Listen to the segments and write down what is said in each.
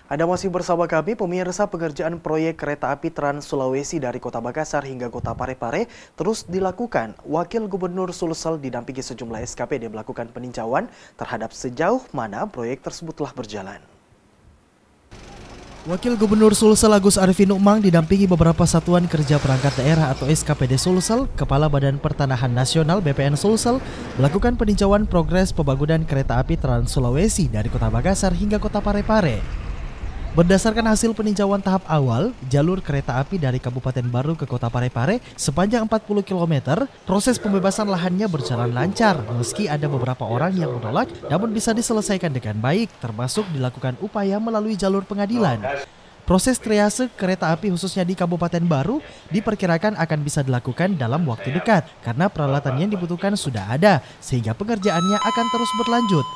Anda masih bersama kami, pemirsa. Pengerjaan proyek kereta api Trans Sulawesi dari Kota Makassar hingga Kota Parepare terus dilakukan. Wakil Gubernur Sulsel didampingi sejumlah SKPD melakukan peninjauan terhadap sejauh mana proyek tersebut telah berjalan. Wakil Gubernur Sulsel Agus Arifin Nukmang didampingi beberapa satuan kerja perangkat daerah atau SKPD Sulsel, Kepala Badan Pertanahan Nasional BPN Sulsel, melakukan peninjauan progres pembangunan kereta api Trans Sulawesi dari Kota Makassar hingga Kota Parepare. Berdasarkan hasil peninjauan tahap awal, jalur kereta api dari Kabupaten Baru ke Kota Parepare sepanjang 40 km, proses pembebasan lahannya berjalan lancar meski ada beberapa orang yang menolak, namun bisa diselesaikan dengan baik, termasuk dilakukan upaya melalui jalur pengadilan. Proses triase kereta api khususnya di Kabupaten Baru diperkirakan akan bisa dilakukan dalam waktu dekat karena peralatan yang dibutuhkan sudah ada, sehingga pengerjaannya akan terus berlanjut.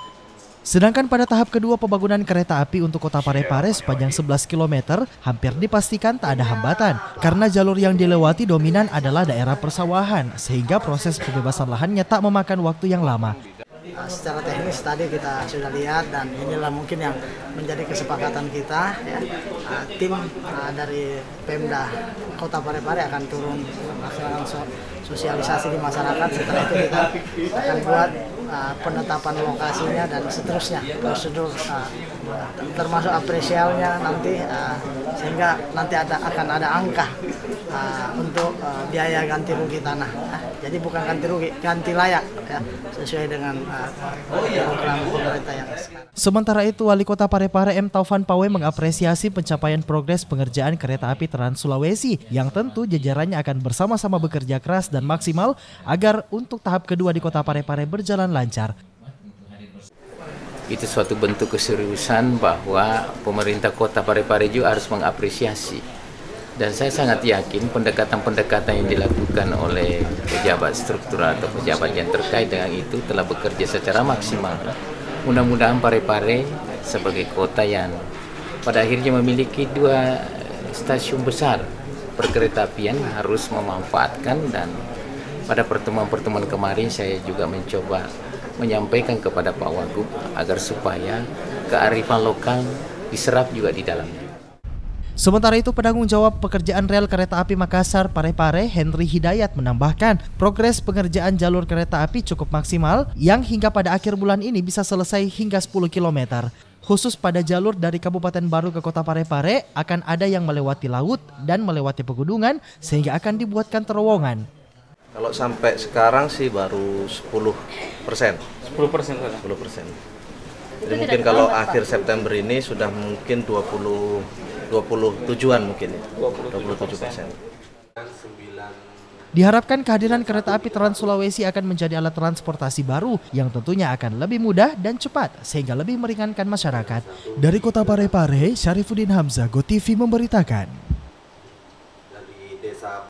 Sedangkan pada tahap kedua pembangunan kereta api untuk Kota Parepare sepanjang 11 km hampir dipastikan tak ada hambatan karena jalur yang dilewati dominan adalah daerah persawahan sehingga proses pembebasan lahannya tak memakan waktu yang lama. Secara teknis tadi kita sudah lihat dan inilah mungkin yang menjadi kesepakatan kita ya. Tim dari Pemda Kota Parepare akan turun melaksanakan sosialisasi di masyarakat. Setelah itu kita akan buat penetapan lokasinya dan seterusnya prosedur termasuk apresialnya nanti sehingga nanti akan ada angka untuk biaya ganti rugi tanah. Jadi bukan ganti rugi, ganti layak ya, sesuai dengan program pemerintah yang sekarang. Sementara itu, Wali Kota Parepare M. Taufan Pawe mengapresiasi pencapaian progres pengerjaan kereta api Trans Sulawesi yang tentu jajarannya akan bersama-sama bekerja keras dan maksimal agar untuk tahap kedua di Kota Parepare berjalan lancar. Itu suatu bentuk keseriusan bahwa pemerintah Kota Parepare juga harus mengapresiasi. Dan saya sangat yakin pendekatan-pendekatan yang dilakukan oleh pejabat struktural atau pejabat yang terkait dengan itu telah bekerja secara maksimal. Mudah-mudahan Parepare sebagai kota yang pada akhirnya memiliki 2 stasiun besar perkeretaapian harus memanfaatkan, dan pada pertemuan-pertemuan kemarin saya juga mencoba menyampaikan kepada Pak Wagub agar supaya kearifan lokal diserap juga di dalamnya. Sementara itu, penanggung jawab pekerjaan rel kereta api Makassar Parepare, Henry Hidayat, menambahkan progres pengerjaan jalur kereta api cukup maksimal yang hingga pada akhir bulan ini bisa selesai hingga 10 km. Khusus pada jalur dari Kabupaten Baru ke Kota Parepare akan ada yang melewati laut dan melewati pegunungan sehingga akan dibuatkan terowongan. Kalau sampai sekarang sih baru 10%. 10%. Jadi mungkin kalau akhir September ini sudah mungkin 27-an mungkin ya. 27%. Diharapkan kehadiran kereta api Trans Sulawesi akan menjadi alat transportasi baru yang tentunya akan lebih mudah dan cepat sehingga lebih meringankan masyarakat. Dari Kota Parepare, Syarifuddin Hamzah, GoTV memberitakan.